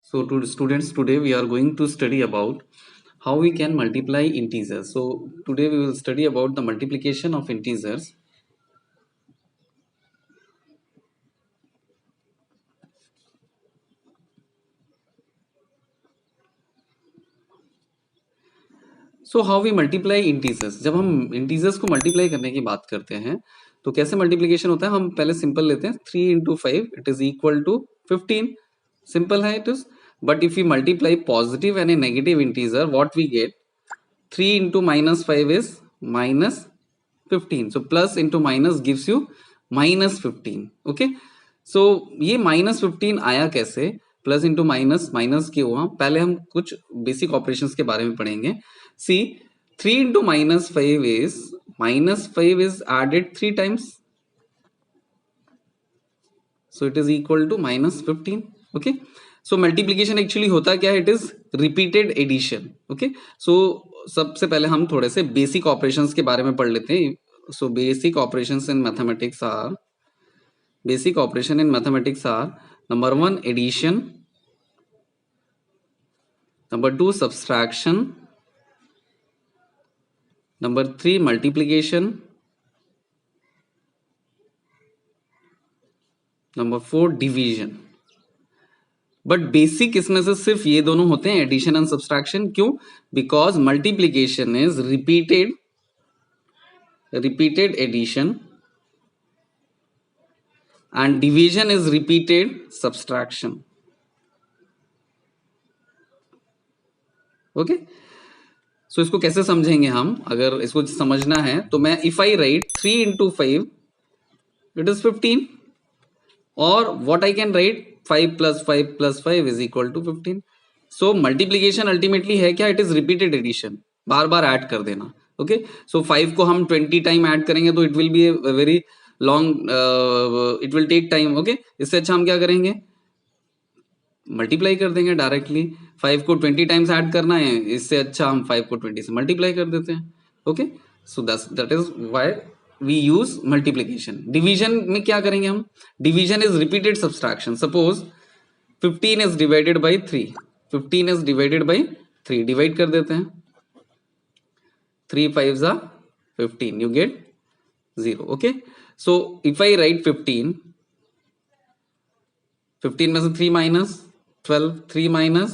So to students, today we are going to study about how we can multiply integers. So today we will study about the multiplication of integers. So how we multiply integers. जब हम integers को multiply करने की बात करते हैं तो कैसे multiplication होता है? हम पहले simple लेते हैं 3 into 5 it is equal to 15. Simple है it is. But if we multiply positive and a negative integer, what we get? 3 into minus 5 is minus 15. So plus into minus gives you minus 15. Okay. So ये minus 15 आया कैसे? Plus into minus minus क्यों हुआ? पहले हम कुछ basic operations के बारे में पढ़ेंगे. See 3 into minus 5 is added 3 times, so it is equal to minus 15. Okay, so multiplication actually होता क्या है? It is repeated addition. Okay, so सबसे पहले हम थोड़े से बेसिक ऑपरेशंस के बारे में पढ़ लेते हैं. So basic operations in mathematics are number 1 addition, number 2 subtraction, number 3 multiplication, number 4 division. But basic इसमें से सिर्फ ये दोनों होते हैं, एडिशन एंड सब्सट्रैक्शन. क्यों? Because multiplication is repeated addition and division is repeated subtraction. Okay, so इसको कैसे समझेंगे हम? अगर इसको समझना है तो मैं if I write 3 into 5 it is 15, और what I can write 5 plus 5 plus 5 is equal to 15. so multiplication ultimately है क्या? it is repeated addition, bar bar add कर देना. okay, so 5 को हम 20 टाइम ऐड करेंगे तो it will be a very long, it will take time. Okay, इससे अच्छा हम क्या करेंगे? मल्टीप्लाई कर देंगे डायरेक्टली. 5 को 20 टाइम्स ऐड करना है, इससे अच्छा हम 5 को 20 से मल्टीप्लाई कर देते हैं. Okay, so that is why we use multiplication. Division में क्या करेंगे हम? Division is repeated subtraction. Suppose 15 is divided by 3, 15 is divided by 3, divide कर देते हैं. 3 5 जा 15, you get 0. okay, so if I write 15 में से 3 minus 12, 3 minus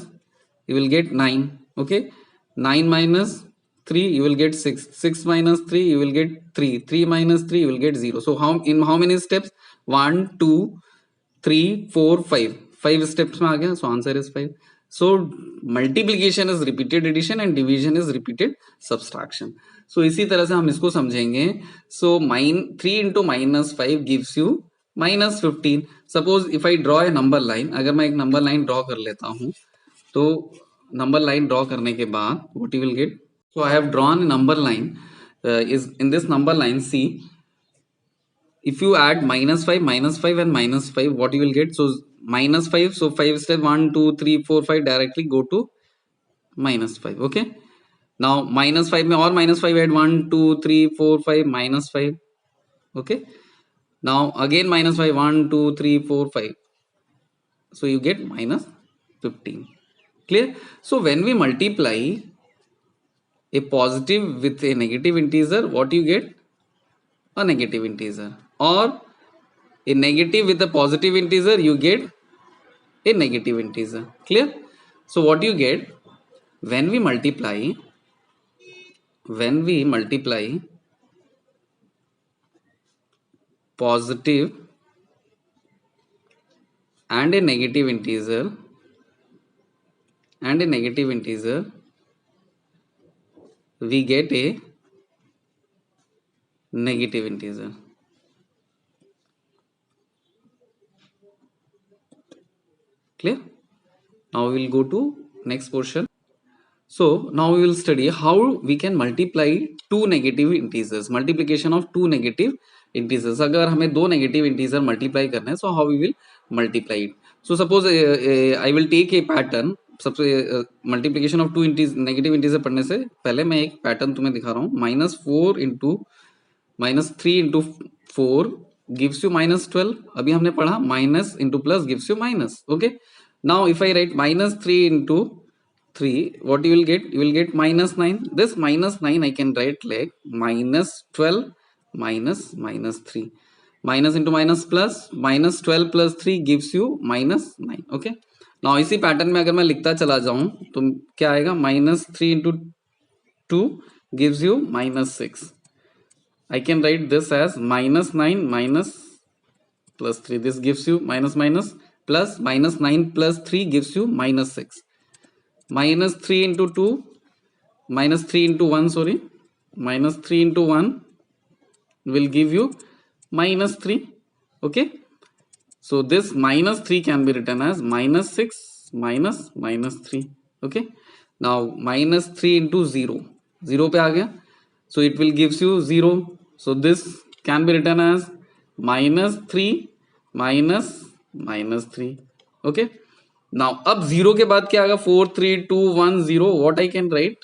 you will get 9. okay, 9 minus 3 you will get 6, 6 minus 3 you will get 3, 3 minus 3 you will get 0. so in how many steps? 1 2 3 4 5 steps में आ गया. so answer is 5. so multiplication is repeated addition and division is repeated subtraction. so इसी तरह से हम इसको समझेंगे. so 3 into minus 5 gives you minus 15. suppose if I draw a number line, अगर मैं एक नंबर लाइन ड्रॉ कर लेता हूं तो नंबर लाइन ड्रॉ करने के बाद what you will get? so I have drawn a number line. Is in this number line, see, if you add minus 5 and minus 5, what you will get? so minus 5, so 5 step 1 2 3 4 5 directly go to minus 5. okay, now minus 5 में और minus 5 add 1 2 3 4 5 minus 5. okay, now again minus 5 1 2 3 4 5, so you get minus 15. clear? so when we multiply a positive with a negative integer, what you get? a negative integer. or a negative with a positive integer, you get a negative integer. clear? so what you get when we multiply positive and a negative integer we get a negative integer. clear? now we will go to next portion. so now we will study how we can multiply two negative integers. multiplication of two negative integers. अगर हमें दो negative integer multiply करना है, so how we will multiply it? so suppose I will take a pattern. सबसे multiplication of two negative integer पढ़ने से पहले मैं एक पैटर्न तुम्हें दिखा रहा हूँ. -3 इंटू 4 गिव्स यू -12. अभी हमने पढ़ा minus into plus gives you minus. Okay, Now if I write minus 3 into 3, what you will get? You will get minus 9. This minus 9 I can write like minus 12 minus 3. Minus into minus plus, minus 12 plus 3 gives you minus 9. Okay. Now इसी pattern में अगर मैं लिखता चला जाऊं तो क्या आएगा? minus 3 into 2 gives you minus 6. I can write this as minus 9 minus plus 3. This gives you minus minus plus minus 9 plus 3 gives you minus 6. Minus 3 into 2, minus 3 into 1, sorry. Minus 3 into 1 will give you minus 3. Okay. So this minus 3 can be written as minus 6 minus 3. Okay. Now minus 3 into 0. 0 पे आ गया. So it will gives you 0. So this can be written as minus 3 minus 3. Okay. Now अब 0 के बाद क्या आएगा? 4 3 2 1 0. What I can write?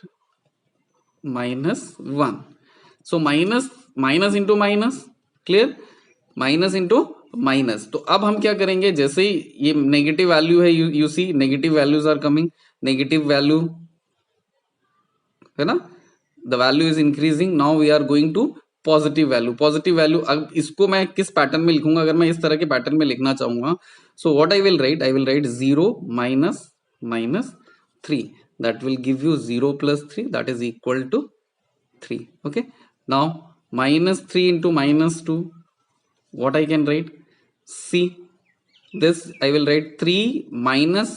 minus 1. So minus into minus. Clear? Minus into minus. तो अब हम क्या करेंगे? जैसे ही ये नेगेटिव वैल्यू है, you see negative values are coming. Negative value है ना, the value is increasing. Now we are going to positive value. Positive value अब इसको मैं किस पैटर्न में लिखूंगा? अगर मैं इस तरह के पैटर्न में लिखना चाहूंगा, so what I will write 0 minus 3. That will give you 0 plus 3, that is equal to 3. Okay. Now minus 3 into minus 2, what I can write? See, this I will write 3 minus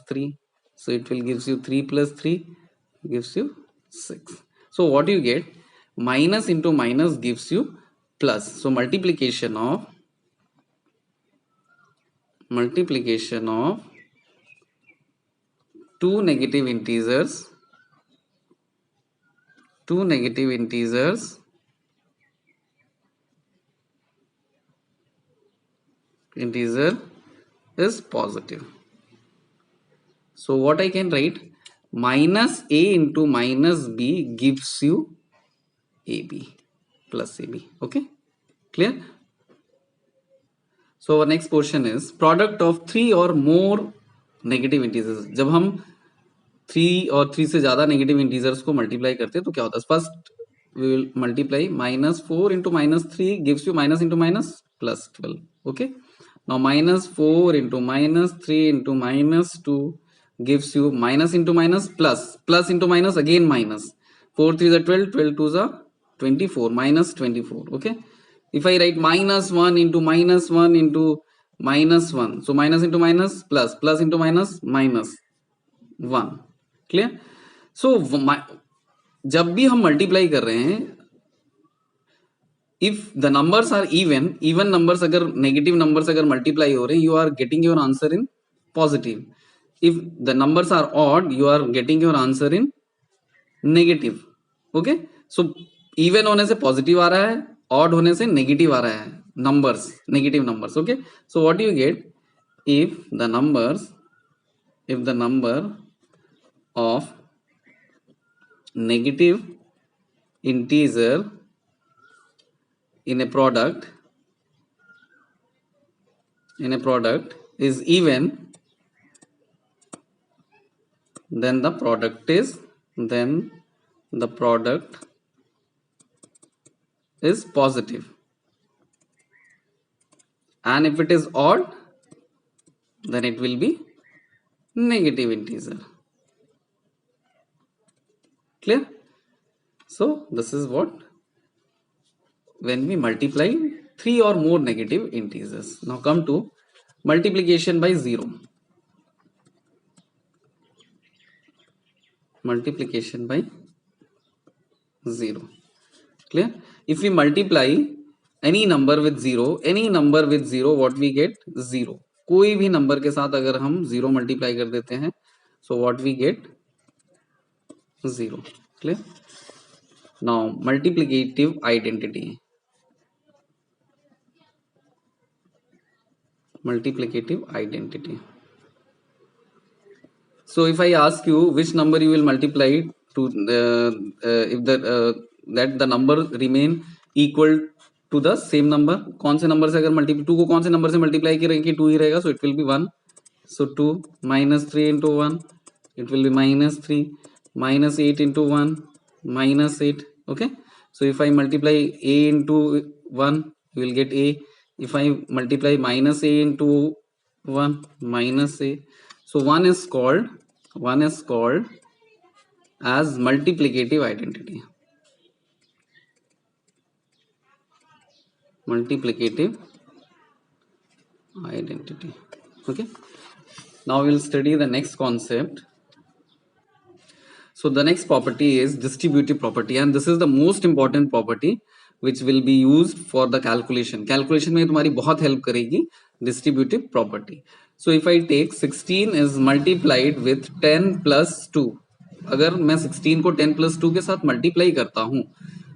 3. So it will gives you 3 plus 3 gives you 6. So what you get? Minus into minus gives you plus. So multiplication of two negative integers integer is positive. So what I can write? Minus a into minus b gives you ab plus ab. Okay, clear? So our next portion is product of 3 or more negative integers. जब हम 3 और 3 से ज्यादा negative integers को multiply करते हैं तो क्या होता है? First we will multiply. Minus 4 into minus 3 gives you minus into minus plus 12. Okay. Now minus 4 into minus 3 into minus 2 gives you minus into minus plus. Plus into minus again minus. 4 3 are 12, 12 2 are 24, minus 24. Okay. If I write minus 1 into minus 1 into minus 1. So minus into minus plus. Plus into minus minus 1. Clear? So जब भी हम multiply कर रहे हैं, if the numbers are even numbers, अगर negative numbers अगर multiply हो रहे हैं, you are getting your answer in positive. If the numbers are odd, you are getting your answer in negative. Okay. So even होने से positive आ रहा है, odd होने से नेगेटिव आ रहा है numbers, negative numbers. Okay. So what you get? If the number of negative integer in a product is even, then the product is positive. And if it is odd, then it will be negative integer. Clear? So this is what when we multiply 3 or more negative integers. Now come to multiplication by 0. Multiplication by 0. Clear? If we multiply any number with 0, what we get? 0. कोई भी number के साथ अगर हम 0 multiply कर देते हैं, so what we get? 0. Clear? Now multiplicative identity. So if I ask you which number you will multiply to if that the number remain equal to the same number, कौन से number से अगर multiply 2 को कौन से number से multiply करेंगे? 2 ही रहेगा. So it will be 1. So 2 minus 3 into 1, it will be minus 3, minus 8 into 1, minus 8. Okay, so if I multiply a into 1, you will get a. If I multiply minus a into 1, minus a. So one is called as multiplicative identity. Multiplicative identity. Okay, now we will study the next concept. So the next property is distributive property, and this is the most important property which will be used for the calculation. Calculation में तुम्हारी बहुत help करेगी distributive property. So if I take 16 is multiplied with 10 plus 2, अगर मैं 16 को 10 plus 2 के साथ multiply करता हूँ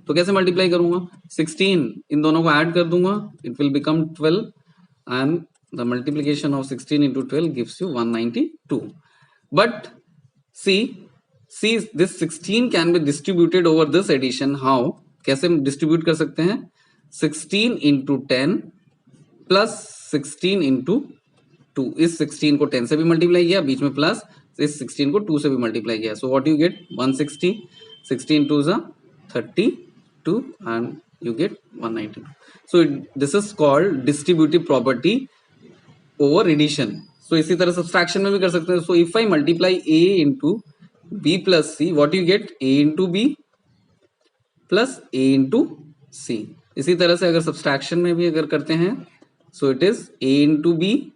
तो कैसे multiply करूंगा? 16 इन दोनों को add कर दूंगा, it will become 12, and the multiplication of 16 into 12 gives you 192. But see this 16 can be distributed over this addition. How? कैसे distribute कर सकते हैं? 16 into 10 plus 16 into 2. इस 16 को 10 से भी मल्टीप्लाई किया, बीच में प्लस, इस 16 को 2 से भी मल्टीप्लाई किया. So what you get? 160. 16 2s are 32 and you get 192. So this is called distributive property over addition. So इसी तरह subtraction में भी कर सकते हैं. So if I multiply a into b plus c, what you get? a into b plus a into c. इसी तरह से अगर subtraction में भी अगर करते हैं, so it is a into b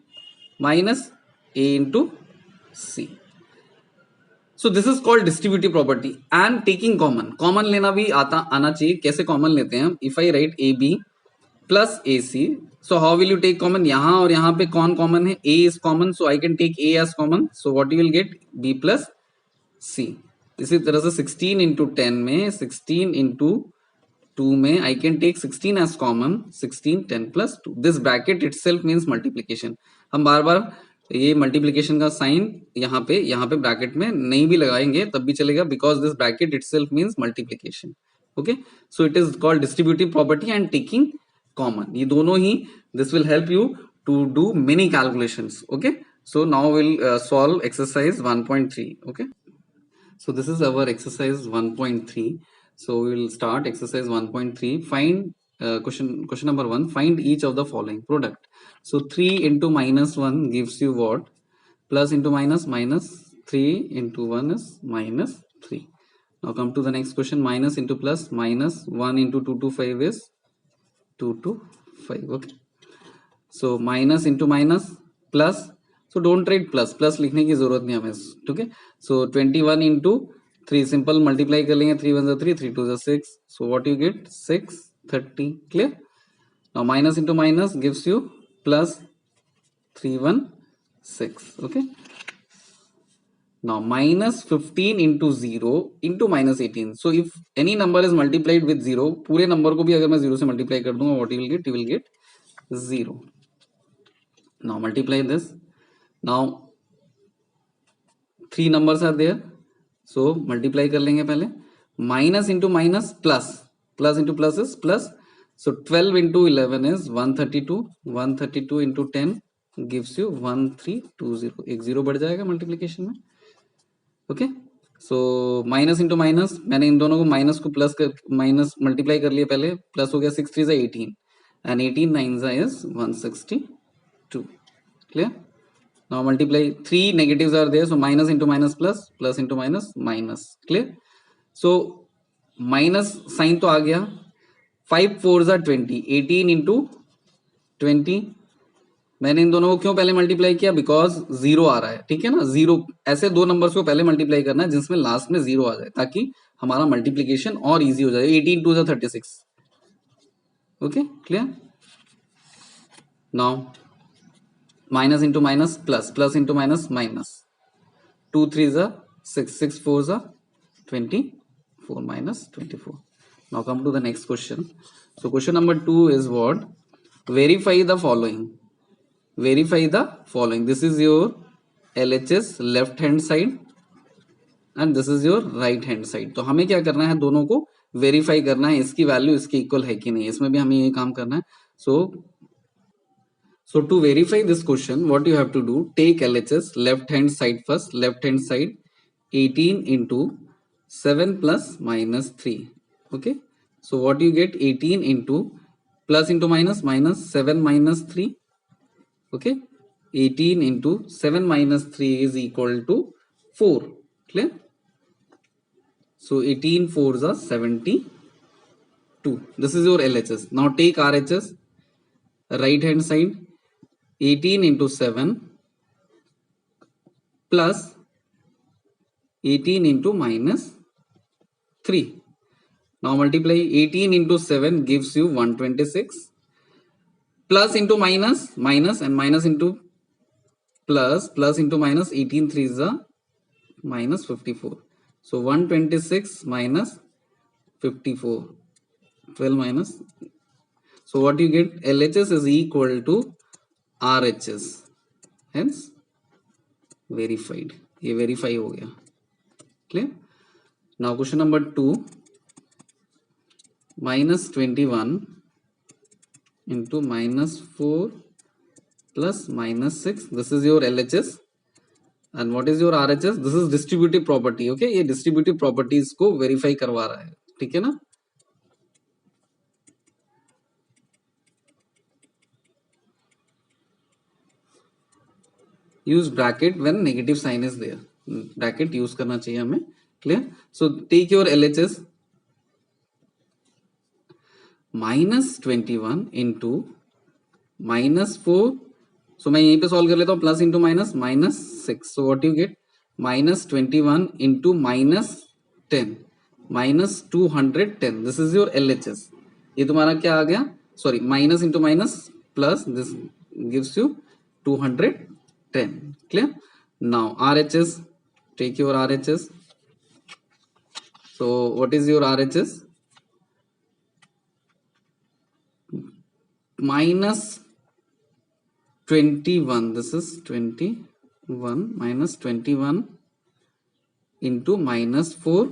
minus a into c. So this is called distributive property. And taking common लेना भी आना चाहिए. कैसे common लेते हैं? If I write ab plus ac, so how will you take common? यहाँ और यहाँ पे कौन common है? a is common, so I can take a as common. So what you will get? b plus c. इसी तरह से 16 into 10 में 16 into 2 में I can take 16 as common. 16 10 plus 2. This bracket itself means multiplication. हम बार बार ये multiplication का sign यहाँ पे ब्रैकेट में नहीं भी लगाएंगे तब भी चलेगा, because this bracket itself means multiplication. Okay, so it is called distributive property and taking common. ये दोनों ही this will help you to do many calculations. Okay, so now we'll solve exercise 1.3. okay, so this is our exercise 1.3. so we will start exercise 1.3. find question number 1. find each of the following product. So 3 into minus 1 gives you what? Plus into minus, minus 3 into 1 is minus 3. Now come to the next question. Minus into plus, minus 1 into 2 to 5 is 2 to 5. Okay, so minus into minus plus. So don't write plus लिखने की जरूरत नहीं हमें. ठीक है, so 21 into 3 simple multiply कर लेंगे. 3 1 3, 3 2 6. so what you get? 630. clear? Now minus into minus gives you plus 316. okay, now minus 15 into 0 into minus 18. so if any number is multiplied with 0, पूरे नंबर को भी अगर मैं 0 से मल्टीप्लाई कर दूंगा, what you will get? you will get 0. now multiply this. now 3 numbers are there, so multiply कर लेंगे पहले. minus into minus plus into plus is plus. so 12 into 11 is 132. 132 into 10 gives you 1320. एक zero बढ़ जाएगा multiplication में. Okay, सो minus into minus, मैंने इन दोनों को माइनस को प्लस कर माइनस मल्टीप्लाई कर लिया पहले. प्लस हो गया 6 3 18 and 18 9 is 162. clear? now multiply. 3 negatives are there, so minus into minus plus, plus into minus minus. clear? so minus sign तो आ गया. 5 4s are 20. 18 into 20. मैंने इन दोनों को क्यों पहले मल्टीप्लाई किया? बिकॉज जीरो आ रहा है. ठीक है ना, जीरो. ऐसे दो नंबर्स को पहले मल्टीप्लाई करना है जिसमें लास्ट में जीरो आ जाए, ताकि हमारा मल्टीप्लीकेशन और इजी हो जाए. 18 2s are 36. Okay, clear? Now minus into minus plus, plus into minus minus. 2 3s are 6, 6 4s are 24 minus 24. now come to the next question. so question number 2 is what? verify the following. verify the following. this is your LHS left hand side and this is your right hand side. तो हमें क्या करना है? दोनों को verify करना है, इसकी वैल्यू इसके इक्वल है कि नहीं. इसमें भी हमें ये काम करना है. So to verify this question, what you have to do, take LHS left hand side first, left hand side 18 into 7 plus minus 3. Okay. So what you get, 18 into plus into minus, minus 7 minus 3. Okay. 18 into 7 minus 3 is equal to 4. Clear? So 18 4s are 72. This is your LHS. Now take RHS, right hand side 18 into 7 plus 18 into minus 3. Now multiply 18 into 7 gives you 126. Plus into minus, minus, and minus into plus, plus into minus, 18 3s are minus 54. So 126 minus 54. 12 minus. So what you get, LHS is equal to RHS. Hence verified. ये verify हो गया. Clear? Now question number 2. Minus 21 into minus 4 plus minus 6. This is your LHS. And what is your RHS? This is distributive property. Okay, ये distributive properties को verify करवा रहा है. ठीक है ना? Use bracket when negative sign is there. Bracket use करना चाहिए हमें. Clear? So take your LHS. Minus 21 into minus 4. So मैं यहीं पे solve कर लेता हूँ. Plus into minus, minus 6. So what you get? Minus 21 into minus 10. Minus 210. This is your LHS. ये तुम्हारा क्या आ गया? Sorry, minus into minus plus this gives you 210. Clear? Now RHS. Take your RHS. So what is your RHS? Minus 21. This is 21 minus 21 into minus 4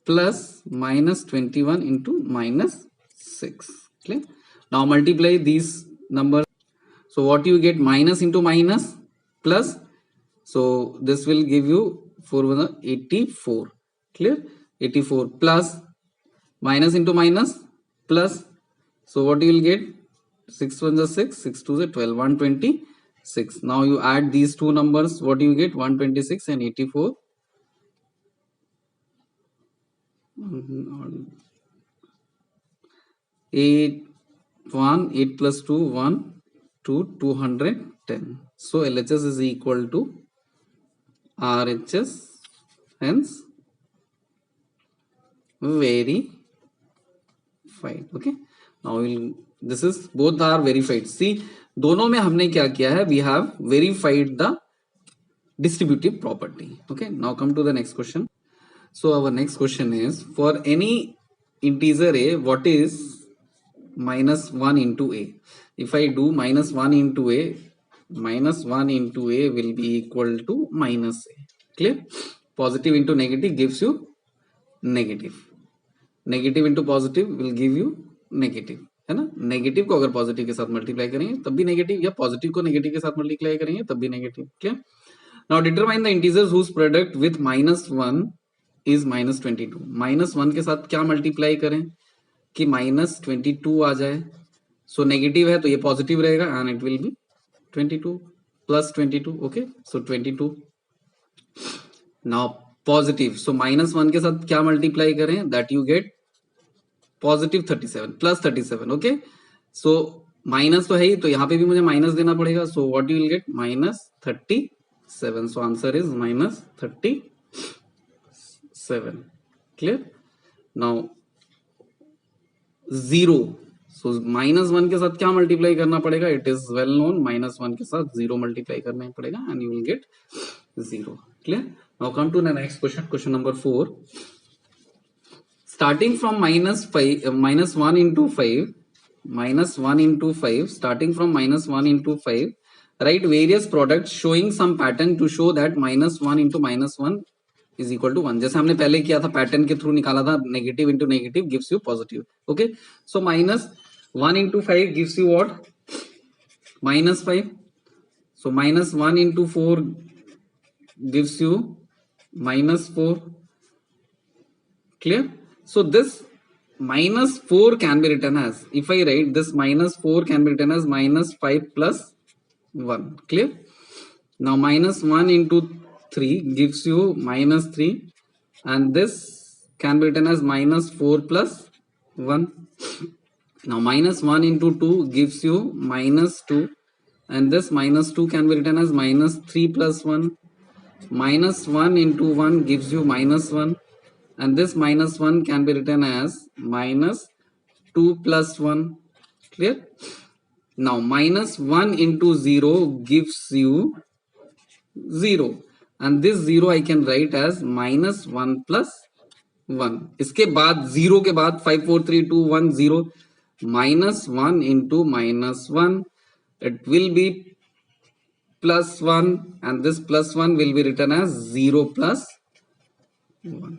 plus minus 21 into minus 6. Clear? Now multiply these numbers. So what you get, minus into minus plus. So this will give you 4 84. Clear? 84 plus minus into minus plus. So what you will get, 6 1s are 6, 6 2s are 12, 126. Now you add these two numbers, what you get, 126 and 84. 8 1, 8 plus 2, 1, 2, 210. So LHS is equal to RHS, hence verified. Okay. Now this is, both are verified. See, दोनों में हमने क्या किया है, we have verified the distributive property. Okay. Now come to the next question. So our next question is, for any integer a, what is minus 1 into a? If I do minus 1 into a, minus 1 into a will be equal to minus a. Clear? Positive into negative gives you negative. Negative into positive will give you negative. है ना? Negative को अगर positive के साथ multiply करेंगे तब भी negative, या पॉजिटिव को नेगेटिव के साथ मल्टीप्लाई करेंगे तब भी negative. Clear? Now determine the integers whose product with minus 1 is minus 22. Minus 1 के साथ क्या मल्टीप्लाई करें कि माइनस 22 आ जाए. सो नेगेटिव है तो ये पॉजिटिव रहेगा and it will B 22 plus 22. Okay, so 22. Now positive, so minus 1 के साथ क्या मल्टीप्लाई करें, that you get positive 37 plus 37. Okay, so minus तो है ही, तो यहां पे भी मुझे माइनस देना पड़ेगा. So what you will get, minus 37. So answer is minus 37. Clear? Now 0. So minus 1 के साथ क्या मल्टीप्लाई करना पड़ेगा, it is well known, minus 1 के साथ 0 मल्टीप्लाई करना पड़ेगा and you will get 0. Clear? Now come to the next question, question number 4. Starting from minus 1 into 5, minus 1 into 5, starting from minus 1 into 5, write various products showing some pattern to show that minus 1 into minus 1 is equal to 1. जैसे हमने पहले किया था, pattern के through निकाला था, negative into negative gives you positive. Okay, so minus 1 into 5 gives you what? Minus 5. So minus 1 into 4 gives you minus 4. Clear? So this minus 4 can be written as, if I write this minus 4 can be written as minus 5 plus 1. Clear? Now minus 1 into 3 gives you minus 3, and this can be written as minus 4 plus 1. Now minus 1 into 2 gives you minus 2, and this minus 2 can be written as minus 3 plus 1. Minus 1 into 1 gives you minus 1, and this minus 1 can be written as minus 2 plus 1. Clear? Now minus 1 into 0 gives you 0, and this 0 I can write as minus 1 plus 1. इसके बाद 0 के बाद 5 4 3 2 1 0, minus 1 into minus 1, it will be plus 1, and this plus 1 will be written as 0 plus 1.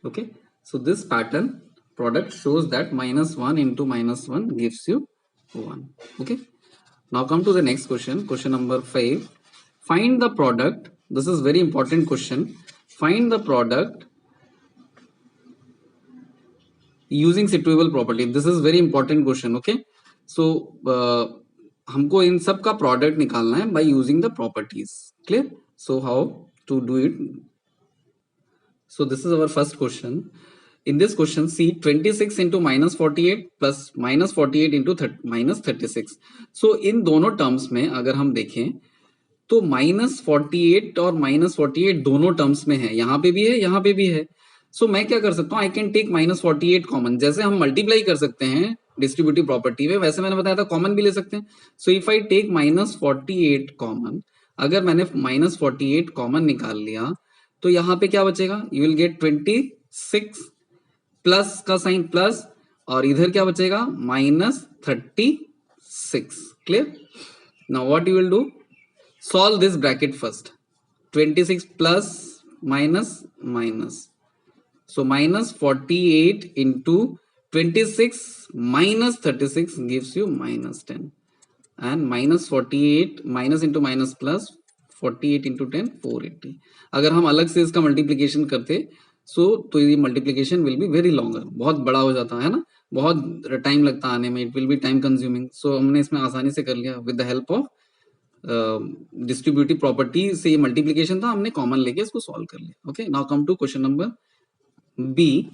Okay, so this pattern product shows that minus 1 into minus 1 gives you 1. Okay, now come to the next question, question number 5. Find the product. This is very important question. Find the product using situable property. This is very important question. Okay, so हमको इन सब का product निकालना है by using the properties. Clear? So how to do it? So this is our first question. In this question, see 26 into minus 48 plus minus 48 into minus 36. So इन दोनों terms में अगर हम देखें तो माइनस 48 और माइनस 48 दोनों टर्म्स में है, यहाँ पे भी है, यहाँ पे भी है. सो मैं क्या कर सकता हूँ, I can take minus 48 common. जैसे हम मल्टीप्लाई कर सकते हैं डिस्ट्रीब्यूटिव प्रॉपर्टी में, वैसे मैंने बताया था कॉमन भी ले सकते हैं. So if I take minus 48 common, अगर मैंने माइनस 48 कॉमन निकाल लिया तो यहाँ पे क्या बचेगा, यू विल गेट 26 प्लस का साइन प्लस, और इधर क्या बचेगा minus 36. Clear? Now what you will do, solve this bracket first. 26 plus minus minus, so minus 48 into 26 minus 36 gives you minus 10, and minus 48 minus into minus plus 48 into 10 480. अगर हम अलग से इसका मल्टीप्लीकेशन करते तो ये multiplication will be very longer, बहुत बड़ा हो जाता है ना, बहुत टाइम लगता आने में, it will be time consuming. So हमने इसमें आसानी से कर लिया with the help of distributive property से. ये मल्टीप्लीकेशन था, हमने कॉमन लेके इसको सॉल्व कर लिया. Okay, now come to question number B.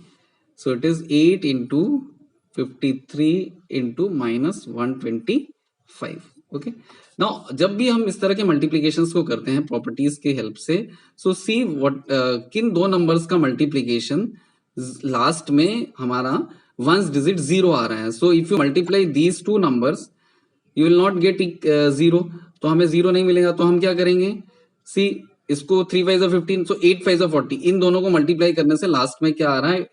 So it is 8 into 53 into minus 125. Okay, now जब भी हम इस तरह के मल्टीप्लीकेशंस को करते हैं प्रॉपर्टीज के हेल्प से, सो सी व्हाट किन दो नंबर्स का मल्टीप्लीकेशन लास्ट में हमारा वंस डिजिट 0 आ रहा है. So if you multiply these two numbers you will not gate 0, तो हमें 0 नहीं मिलेगा. तो हम क्या करेंगे, सी इसको 3 5 15, सो 8 5 40, इन दोनों को मल्टीप्लाई करने से लास्ट में क्या आ रहा है,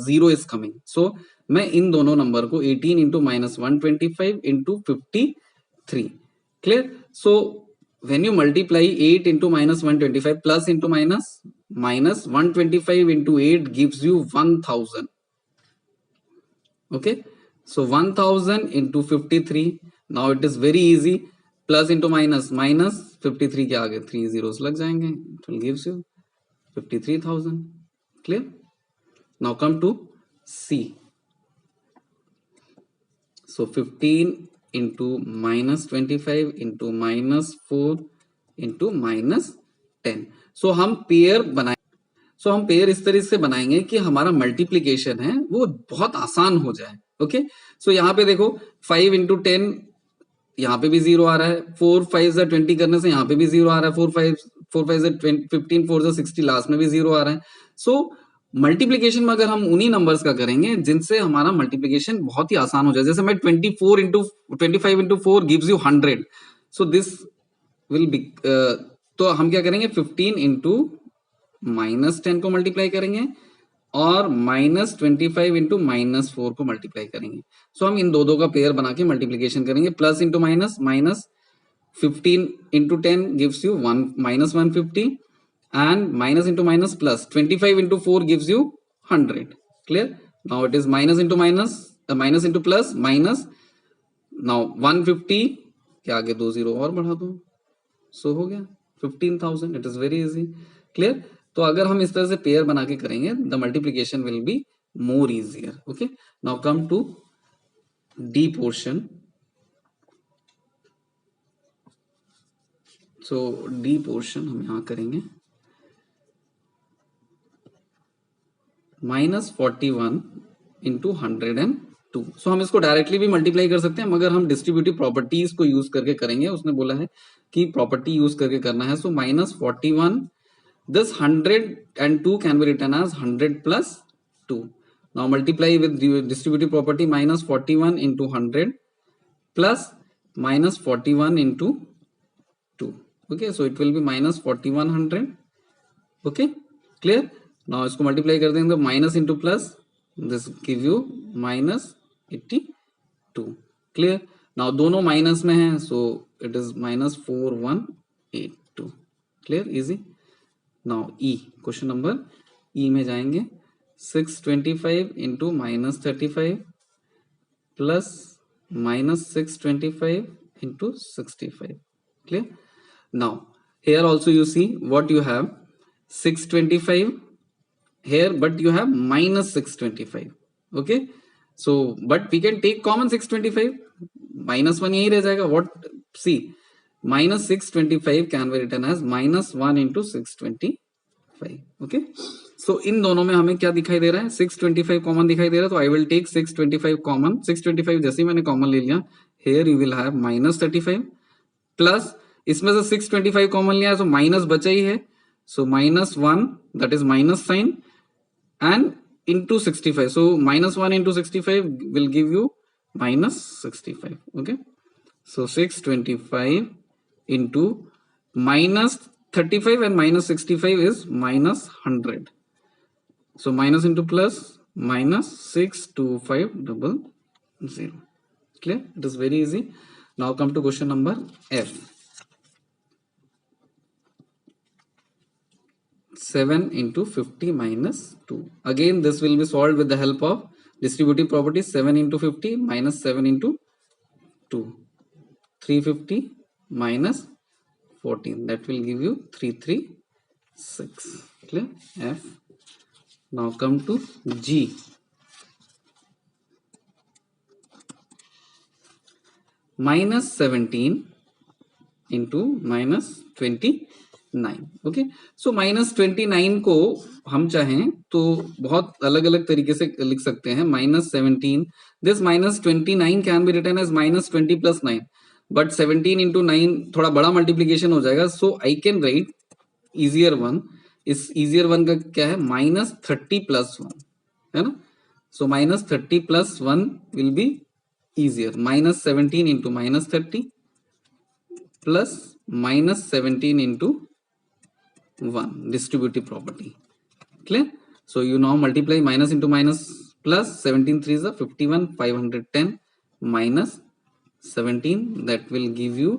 0 इज कमिंग. सो मैं इन दोनों नंबर को 18 into minus 125 into 53. Clear? So when you multiply 8 into minus 125 plus into minus minus 125 into 8 gives you 1000. Okay, so 1000 into 53. Now it is very easy, plus into minus minus 53 के आगे 3 zeros लग जाएंगे, it will gives you 53,000. Clear? Now come to C. So 15 into minus 25 into minus 4 into minus 10. सो हम pair बनाए, सो हम pair इस तरह से बनाएंगे कि हमारा मल्टीप्लीकेशन है वो बहुत आसान हो जाए. ओके, सो यहाँ पे देखो 5 इंटू 10, यहाँ पे भी 0 आ रहा है. 4 5 से 20 करने से यहाँ पे भी 0 आ रहा है. 4 5 से 15 4 से 60, लास्ट में भी 0 आ रहा है. सो मल्टीप्लीकेशन में अगर हम उन्हीं नंबर्स का करेंगे जिनसे हमारा मल्टीप्लीकेशन बहुत ही आसान हो जाए, जैसे मैं 24 into 25 into 4 gives you 100. So this will be, तो हम क्या करेंगे, 15 इंटू माइनस 10 को मल्टीप्लाई करेंगे और माइनस 25 इंटू माइनस 4 को मल्टीप्लाई करेंगे. सो हम इन दो का पेयर बना के मल्टीप्लीकेशन करेंगे. Plus into minus, minus 15 into 10 gives you minus 150, and minus into minus plus 25 into 4 gives you 100. Clear? Now it is minus into minus minus into plus minus, now 150 के आगे 2 zero और बढ़ा दो, सो हो गया 15,000. It is very easy. Clear. तो अगर हम इस तरह से पेयर बना के करेंगे the multiplication will be more easier. Okay, now come to D portion. So D portion हम यहां करेंगे -41 इंटू 102. सो हम इसको डायरेक्टली भी मल्टीप्लाई कर सकते हैं, मगर हम डिस्ट्रीब्यूटिव प्रॉपर्टीज को यूज करके करेंगे. उसने बोला है कि प्रॉपर्टी यूज करके करना है. सो -41, this 102 can be written as 100 plus 2. Now multiply with distributive property, -41 into 100 plus -41 into 2. Okay, so it will be -4100. Okay, clear. Now इसको मल्टीप्लाई कर देंगे तो minus into plus, this give you -82. Clear. Now दोनों minus में है, सो it is -4182. Clear, easy. Now E, question number ई में जाएंगे. 625 into -35 plus -625 into 65. Clear. Now here also you see what you have 625 here, but you have -625. okay, so but we can take common 625, -1 यही रह जाएगा. what, see, -625 can be written as -1 into 625. okay, so इन दोनों में हमें क्या दिखाई दे रहा है, 625 कॉमन दिखाई दे रहा है. तो आई विल टेक 625 कॉमन. 625 जैसे ही मैंने कॉमन ले लिया, here you will have -35 plus इसमें से 625 कॉमन लिया है, तो माइनस बचा ही है. So -1 that is minus sign and into 65. So -1 into 65 will give you -65. Okay, so 625 into -35 and -65 is -100. So minus into plus -62500. Clear. It is very easy. Now come to question number F. 7 into 50 minus 2. Again, this will be solved with the help of distributive property. 7 into 50 minus 7 into 2. 350 minus 14. That will give you 336. Clear? F. Now come to G. -17 into -29. Okay, सो -29 को हम चाहें तो बहुत अलग अलग तरीके से लिख सकते हैं. -17, this -29 can be written as -20 plus 9, but 17 into 9 थोड़ा बड़ा मल्टीप्लीकेशन हो जाएगा. So I can write easier one. इस इजियर वन का क्या है, -30 plus 1 है ना. So -30 plus 1 will be easier. -17 into -30 plus -17 into 1, distributive property. Clear. So you now multiply minus into minus plus. 17 3s are 51, 510 minus 17, that will give you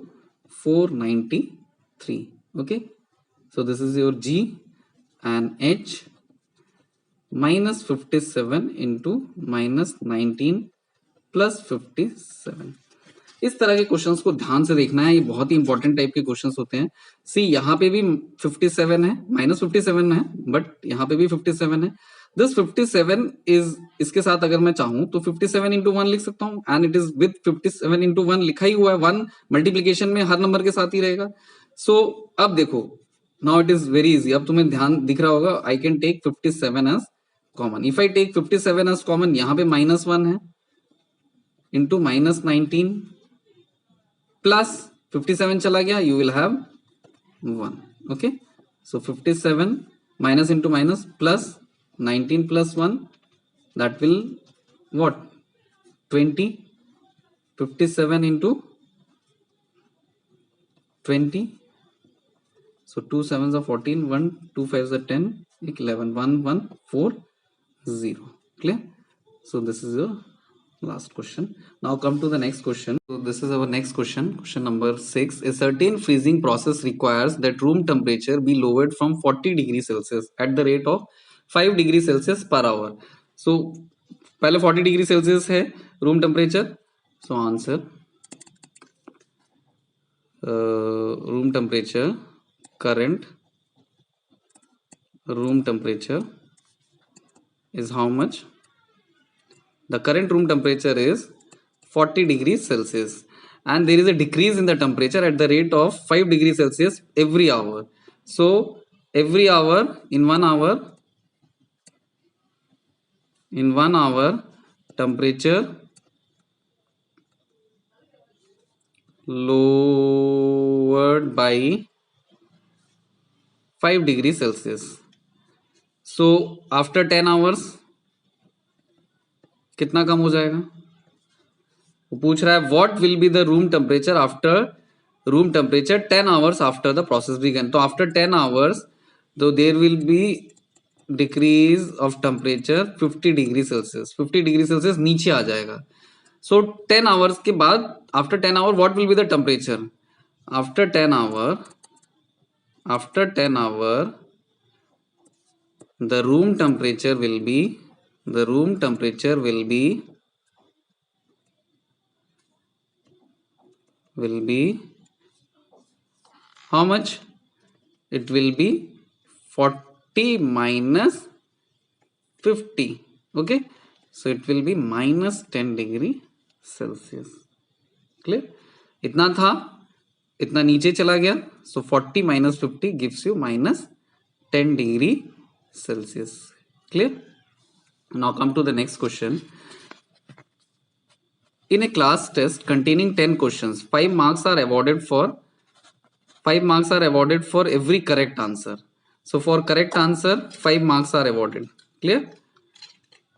493. okay, so this is your G. and H, -57 into -19 plus 57. इस तरह के questions को ध्यान से देखना है, ये बहुत ही इंपॉर्टेंट टाइप के क्वेश्चंस होते हैं. सी यहाँ पे भी 57 है, -57 है, बट यहाँ पे भी 57 है. दिस 57 इज, इसके साथ अगर मैं चाहूं तो 57 into 1 लिख सकता हूं, and it is with 57 into 1 लिखा ही हुआ है. 1 मल्टीप्लीकेशन में हर नंबर के साथ ही रहेगा. सो अब देखो, now it is very easy. अब तुम्हें ध्यान दिख रहा होगा, I can take 57 as common. If I take 57 as common, यहाँ पे -1 है इंटू -19 प्लस 57 चला गया, you will have 1. okay, so 57 minus into minus plus 19 plus 1, that will what, 20. 57 into 20, so 2 7s are 14, 1 2 5s are 10, 11, 1 1 4 0. clear. So this is your last question. Now come to the next question. So this is our next question, question number 6. A certain freezing process requires that room temperature be lowered from 40 degrees Celsius at the rate of 5 degrees Celsius per hour. So पहले 40 degree Celsius है room temperature, so answer room temperature, current room temperature is how much? The current room temperature is 40 degrees Celsius, and there is a decrease in the temperature at the rate of 5 degrees Celsius every hour. So every hour, in 1 hour temperature lowered by 5 degrees Celsius. So after 10 hours कितना कम हो जाएगा? वो पूछ रहा है what will be the room temperature after room temperature 10 hours after the process begin. तो after 10 hours तो there will be decrease of temperature 50 degree Celsius. 50 degree Celsius नीचे आ जाएगा. सो 10 आवर्स के बाद after 10 hour what will be the temperature after 10 hour the room temperature will be how much? It will be 40 minus 50. Okay, so it will be minus 10 degree Celsius. Clear? इतना था, इतना नीचे चला गया. So 40 minus 50 gives you minus 10 degree Celsius. Clear? Now come to the next question. In a class test containing 10 questions, 5 marks are awarded for every correct answer. So for correct answer, 5 marks are awarded. Clear?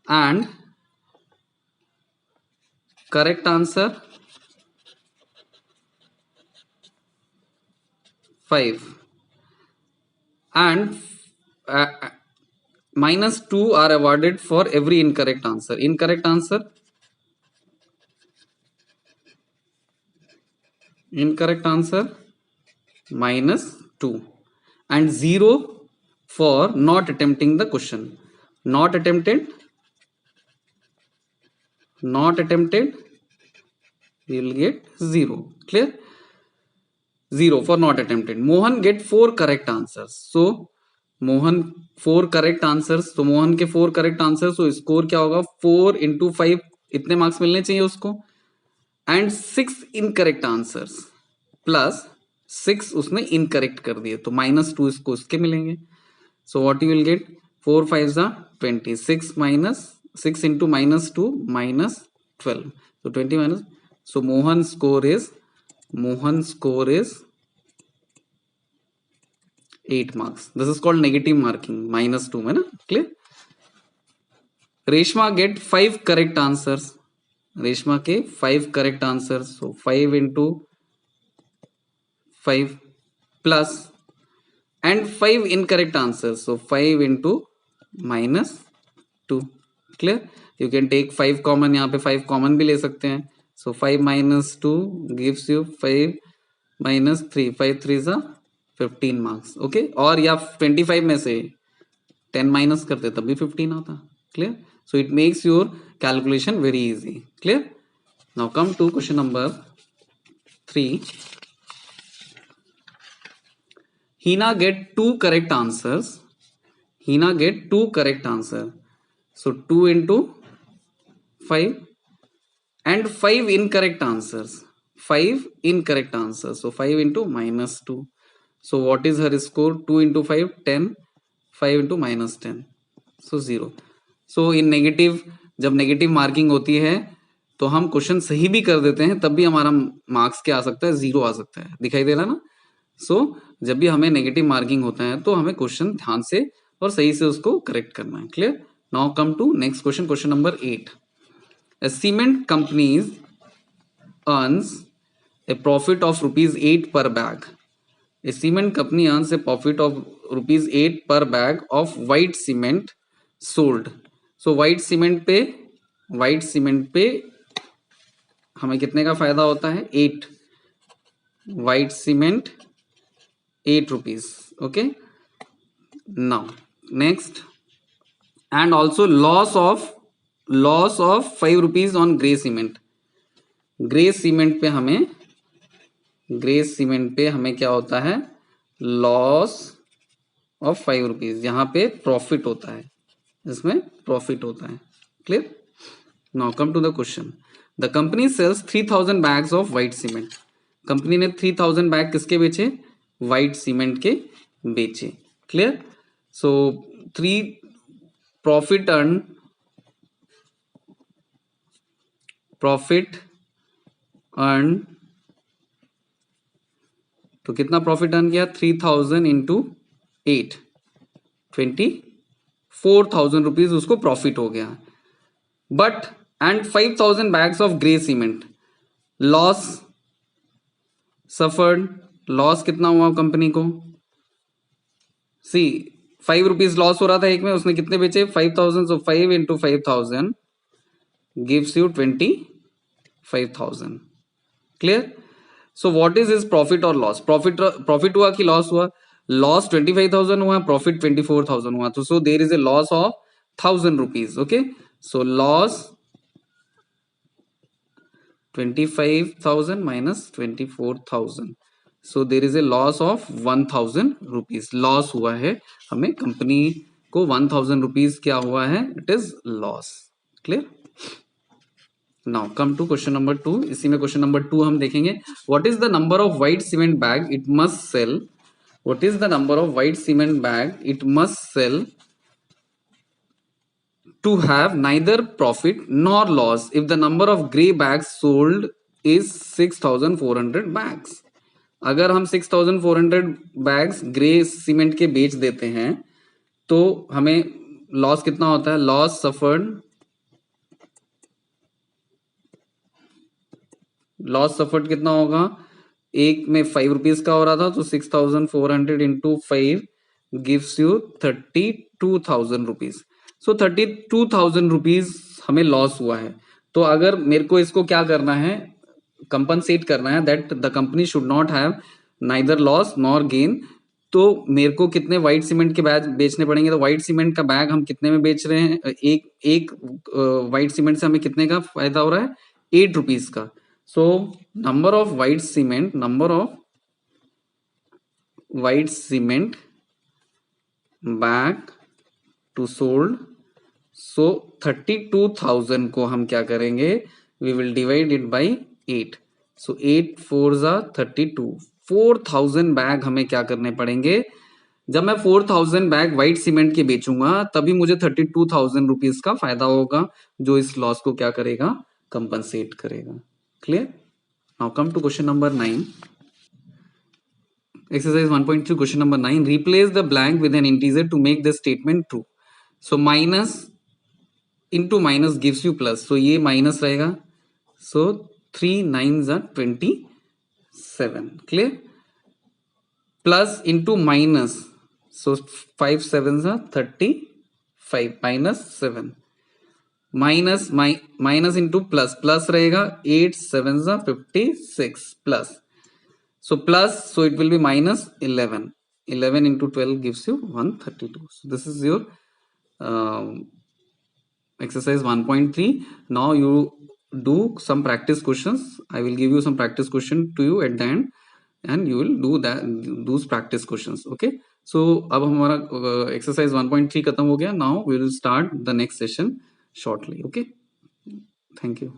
And correct answer 5 and minus 2 are awarded for every incorrect answer. Incorrect answer minus 2 and 0 for not attempting the question. Not attempted, you will get 0. Clear? 0 for not attempted. Mohan get 4 correct answers. So Mohan 4 correct answers. तो मोहन के 4 correct answers. तो score क्या होगा? 4 into 5 इतने marks मिलने चाहिए उसको. And 6 incorrect answers plus 6 उसने इनकरेक्ट कर दिए तो -2 इसको उसके मिलेंगे. सो what you will gate 4 5 20. 6 minus 6 into -2 -12. So 20 minus. So Mohan's score is 8 marks. This is called negative marking. -2 है ना. Clear? Reshma get 5 correct answers. Reshma के 5 correct answers. So 5 into 5 plus and 5 incorrect answers. So 5 into -2. Clear? You can take 5 common. यहाँ पे 5 common भी ले सकते हैं. So 5 minus 2 gives you 5 minus 3. 5 3s are 15 marks. Okay? और या 25 में से 10 minus करते तब भी 15 आता. Clear? So it makes your calculation very easy. Clear? Now come to question number 3. Hina get 2 correct answers. So 2 into 5 and 5 incorrect answers. So 5 into -2. So what is her score? 2 into 5 10. 5 into -10. So 0. So in negative, जब negative marking होती है तो हम question सही भी कर देते हैं तब भी हमारा मार्क्स क्या आ सकता है? 0 आ सकता है. दिखाई दे रहा ना. सो जब भी हमें नेगेटिव मार्किंग होता है तो हमें क्वेश्चन ध्यान से और सही से उसको करेक्ट करना है. Clear? Now come to next question. Question number 8. A cement company earns a profit of ₹8 per bag. A cement company earns a profit of ₹8 per bag of white cement sold. So white cement पे हमें कितने का फायदा होता है? 8. White cement 8 rupees. Okay. Now next, and also loss of loss of 5 rupees on grey cement. Grey cement पे हमें क्या होता है, लॉस ऑफ 5 रुपीज। यहाँ पे प्रॉफिट होता है, इसमें प्रॉफिट होता है। Clear? Now come to the question. The company sales 3000 bags of white cement. Company ने 3000 बैग किसके बेचे, व्हाइट सीमेंट के बेचे। क्लियर? सो 3 प्रॉफिट अर्न, तो कितना प्रॉफिट अर्न किया, 3000 इंटू 8, 24,000 रुपीज उसको प्रॉफिट हो गया। But and 5000 bags of grey cement, loss suffered. Loss कितना हुआ कंपनी को, सी 5 रुपीज लॉस हो रहा था एक में, उसने कितने बेचे, 5000। सो 5 into 5000 gives you 25,000। Clear? So what is his profit और लॉस? प्रॉफिट हुआ कि लॉस हुआ? लॉस 25,000 हुआ, प्रॉफिट 24,000 हुआ। तो so there is a loss of 1000 rupees. Okay, so loss 25,000 minus 24,000, so there is a loss of 1,000 rupees. Loss हुआ है हमें, कंपनी को 1,000 रुपीज क्या हुआ है, it is loss. Clear? Now come to question number 2। इसी में क्वेश्चन नंबर 2 हम देखेंगे। What is the number of white cement bag it must sell, what is the number of white cement bag it must sell to have neither profit nor loss if the number of gray bags sold is 6,400 bags। अगर हम 6,400 bags grey cement के बेच देते हैं तो हमें loss कितना होता है, लॉस सफर्ड कितना होगा, एक में 5 रुपीज का हो रहा था, तो 6,400 into 5 gives you 32,000 rupees. So 32,000 rupees हमें लॉस हुआ है। तो अगर मेरे को इसको क्या करना है, कंपनसेट करना है, that the company should not have neither loss nor gain, तो मेरे को कितने व्हाइट सीमेंट के बैग बेचने पड़ेंगे। तो व्हाइट सीमेंट का बैग हम कितने में बेच रहे हैं, एक व्हाइट सीमेंट से हमें कितने का फायदा हो रहा है, 8 रुपीज का। So number of white cement bag to sold, so 32,000 को हम क्या करेंगे, we will divide it by 8। So 8 4 32, 4,000 bag हमें क्या करने पड़ेंगे। जब मैं 4,000 बैग व्हाइट सीमेंट के बेचूंगा तभी मुझे 32,000 रुपीज का फायदा होगा, जो इस लॉस को क्या करेगा, कंपनसेट करेगा। Clear? Now come to question number 9। Exercise 1.2 question number 9. Replace the blank with an integer to make the statement true. So minus into minus gives you plus. So ये minus रहेगा. So 3 9s are 27. Clear? Plus into minus. So 5 7s are 35 minus 7. Minus into plus. Plus रहेगा 8 7s are 56 plus. So plus, so it will be minus 11. 11 into 12 gives you 132. So this is your exercise 1.3. Now you do some practice questions. I will give you some practice question to you at the end, and you will do those practice questions. Okay. So अब हमारा exercise 1.3 खत्म हो गया. Now we will start the next session shortly. Okay. Thank you.